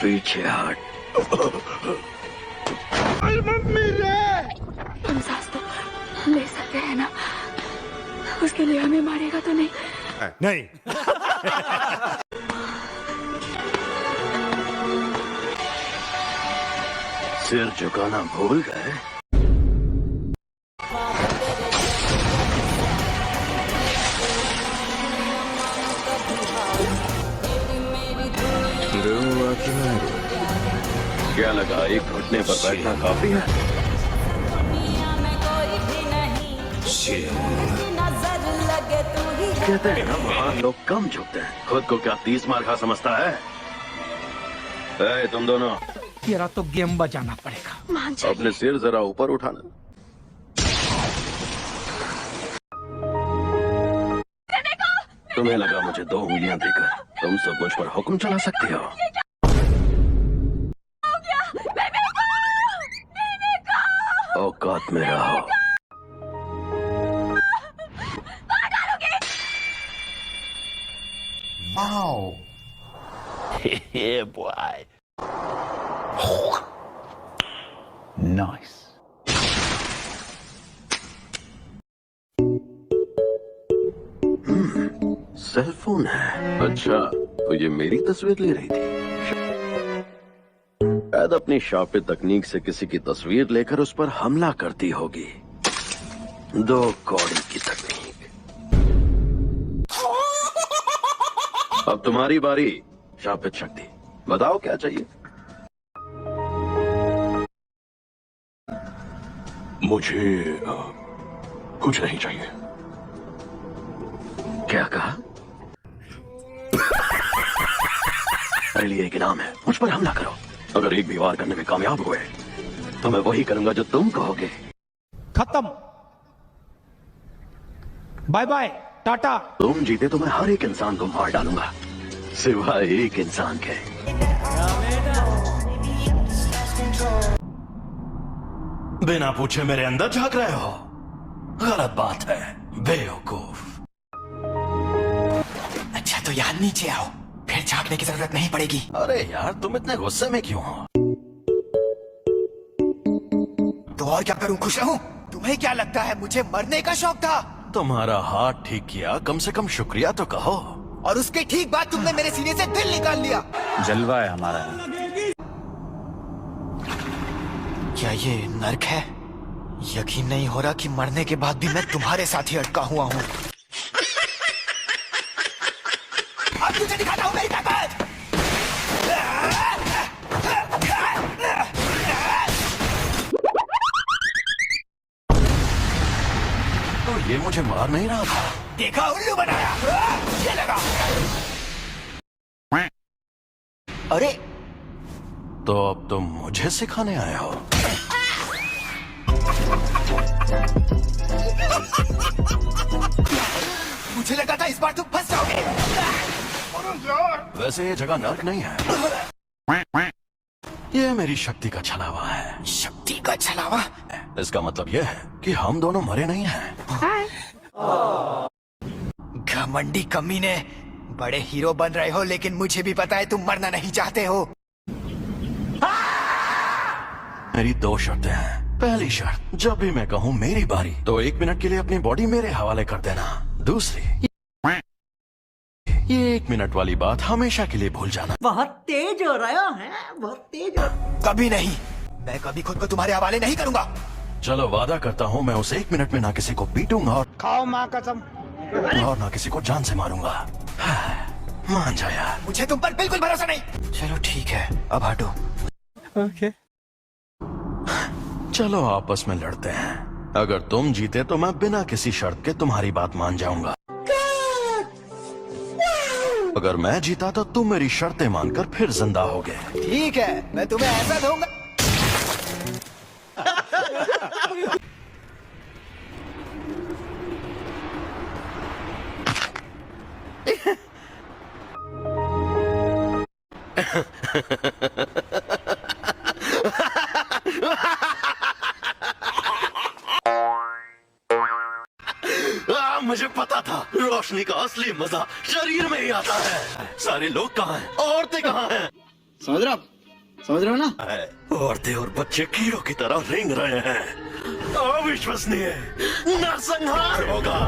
पीछे हट। मम्मी रे, हम सांस तो ले सकते हैं ना? उसके लिए हमें मारेगा तो नहीं? नहीं। सिर झुकाना भूल गए? क्या लगा, एक घुटने पर बैठना काफी है? कहते हैं ना, महान लोग कम झुकते हैं। खुद को क्या 30 मार खा समझता है? तुम दोनों, तेरा तो गेम बजाना पड़ेगा। अपने सिर जरा ऊपर उठाना। तुम्हें लगा मुझे 2 उंगलियां देकर तुम सब मुझ पर हुक्म चला सकती हो? औकात में रहो। Wow. Yeah, boy. Nice. Cell phone है। अच्छा, तो ये मेरी तस्वीर ले रही थी। शायद अपनी शापे तकनीक से किसी की तस्वीर लेकर उस पर हमला करती होगी। 2 कौड़ी की तकनीक। अब तुम्हारी बारी, शापित शक्ति। बताओ क्या चाहिए? मुझे कुछ नहीं चाहिए। क्या कहा? मेरे लिए एक इनाम है, मुझ पर हमला करो। अगर एक भी वार करने में कामयाब हुए तो मैं वही करूंगा जो तुम कहोगे। खत्म। Bye bye, tata. तुम जीते तो मैं हर एक इंसान को मार डालूंगा, सिवाय एक इंसान के। बिना पूछे मेरे अंदर झांक रहे हो? गलत बात है, बेवकूफ। अच्छा तो यहाँ नीचे आओ, फिर झांकने की जरूरत नहीं पड़ेगी। अरे यार, तुम इतने गुस्से में क्यों हो? तो और क्या करूँ, खुश रहूं? तुम्हें क्या लगता है मुझे मरने का शौक था? तुम्हारा हाथ ठीक किया, कम से कम शुक्रिया तो कहो। और उसके ठीक बाद तुमने मेरे सीने से दिल निकाल लिया। जलवा है हमारा। क्या ये नर्क है? यकीन नहीं हो रहा कि मरने के बाद भी मैं तुम्हारे साथ ही अटका हुआ हूँ। अब तुझे दिखाता हूँ मेरी ताकत। तो ये मुझे मार नहीं रहा था? देखा, उल्लू बनाया। ये लगा। अरे तो अब तुम मुझे सिखाने आए हो? मुझे लगा था इस बार तुम फंस जाओगे। वैसे ये जगह नर्क नहीं है, ये मेरी शक्ति का छलावा है। शक्ति का छलावा? इसका मतलब यह है कि हम दोनों मरे नहीं हैं। घमंडी कमीने, बड़े हीरो बन रहे हो, लेकिन मुझे भी पता है तुम मरना नहीं चाहते हो। मेरी 2 शर्तें हैं। पहली शर्त, जब भी मैं कहूँ मेरी बारी, तो 1 मिनट के लिए अपनी बॉडी मेरे हवाले कर देना। दूसरी, ये 1 मिनट वाली बात हमेशा के लिए भूल जाना। बहुत तेज हो रहा है, बहुत तेज हो। कभी नहीं, मैं कभी खुद को तुम्हारे हवाले नहीं करूंगा। चलो, वादा करता हूँ मैं उस 1 मिनट में ना किसी को पीटूंगा और खाओ माँ कसम। और ना किसी को जान से मारूंगा। मान जा यार। मुझे तुम पर बिल्कुल भरोसा नहीं। चलो ठीक है, अब हटो। ओके। चलो आपस में लड़ते हैं। अगर तुम जीते तो मैं बिना किसी शर्त के तुम्हारी बात मान जाऊंगा। अगर मैं जीता तो तुम मेरी शर्तें मानकर फिर जिंदा होगे। ठीक है, मैं तुम्हें ऐसा दूंगा। मुझे पता था, रोशनी का असली मजा शरीर में ही आता है। सारे लोग कहाँ हैं? औरतें कहाँ हैं? समझ रहा? समझ रहे हो ना? औरतें और बच्चे कीड़ों की तरह रेंग रहे हैं। अविश्वसनीय, नरसंहार होगा।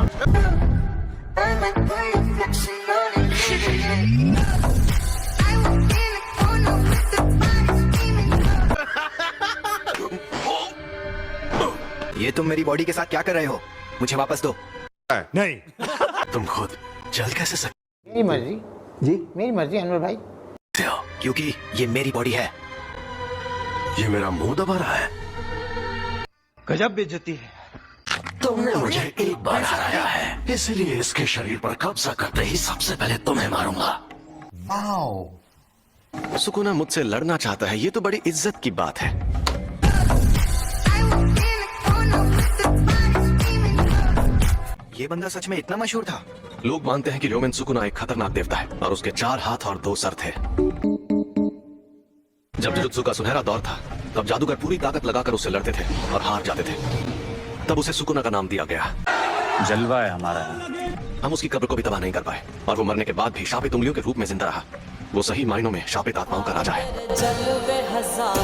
ये तुम मेरी बॉडी के साथ क्या कर रहे हो? मुझे वापस दो। नहीं। तुम खुद चल कैसे सकते मेरी मर्जी जी, मेरी मर्जी अनवर भाई। हो? क्योंकि ये मेरी बॉडी है। ये मेरा मुंह दबा रहा है। गजब बेइज्जती है। तुमने मुझे एक बार हराया है, इसलिए इसके शरीर पर कब्जा करते ही सबसे पहले तुम्हें मारूंगा। सुकुना मुझसे लड़ना चाहता है, ये तो बड़ी इज्जत की बात है। ये बंदा सच में इतना मशहूर था? लोग मानते हैं कि र्योमेन सुकुना एक खतरनाक देवता है और उसके 4 हाथ और 2 सर थे। जब जुजुत्सु का सुनहरा दौर था, तब जादूगर पूरी ताकत लगाकर उससे लड़ते थे और हार जाते थे। तब उसे सुकुना का नाम दिया गया। जलवा है हमारा। हम उसकी कब्र को भी तबाह नहीं कर पाए और वो मरने के बाद भी शापित उंगलियों के रूप में जिंदा रहा। वो सही मायनों में शापित आत्माओं का राजा है। जलवे हजार,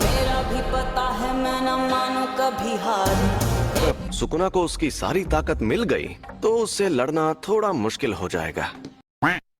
मेरा भी पता है, मैं न मानू कभी हार। सुकुना को उसकी सारी ताकत मिल गई तो उससे लड़ना थोड़ा मुश्किल हो जाएगा।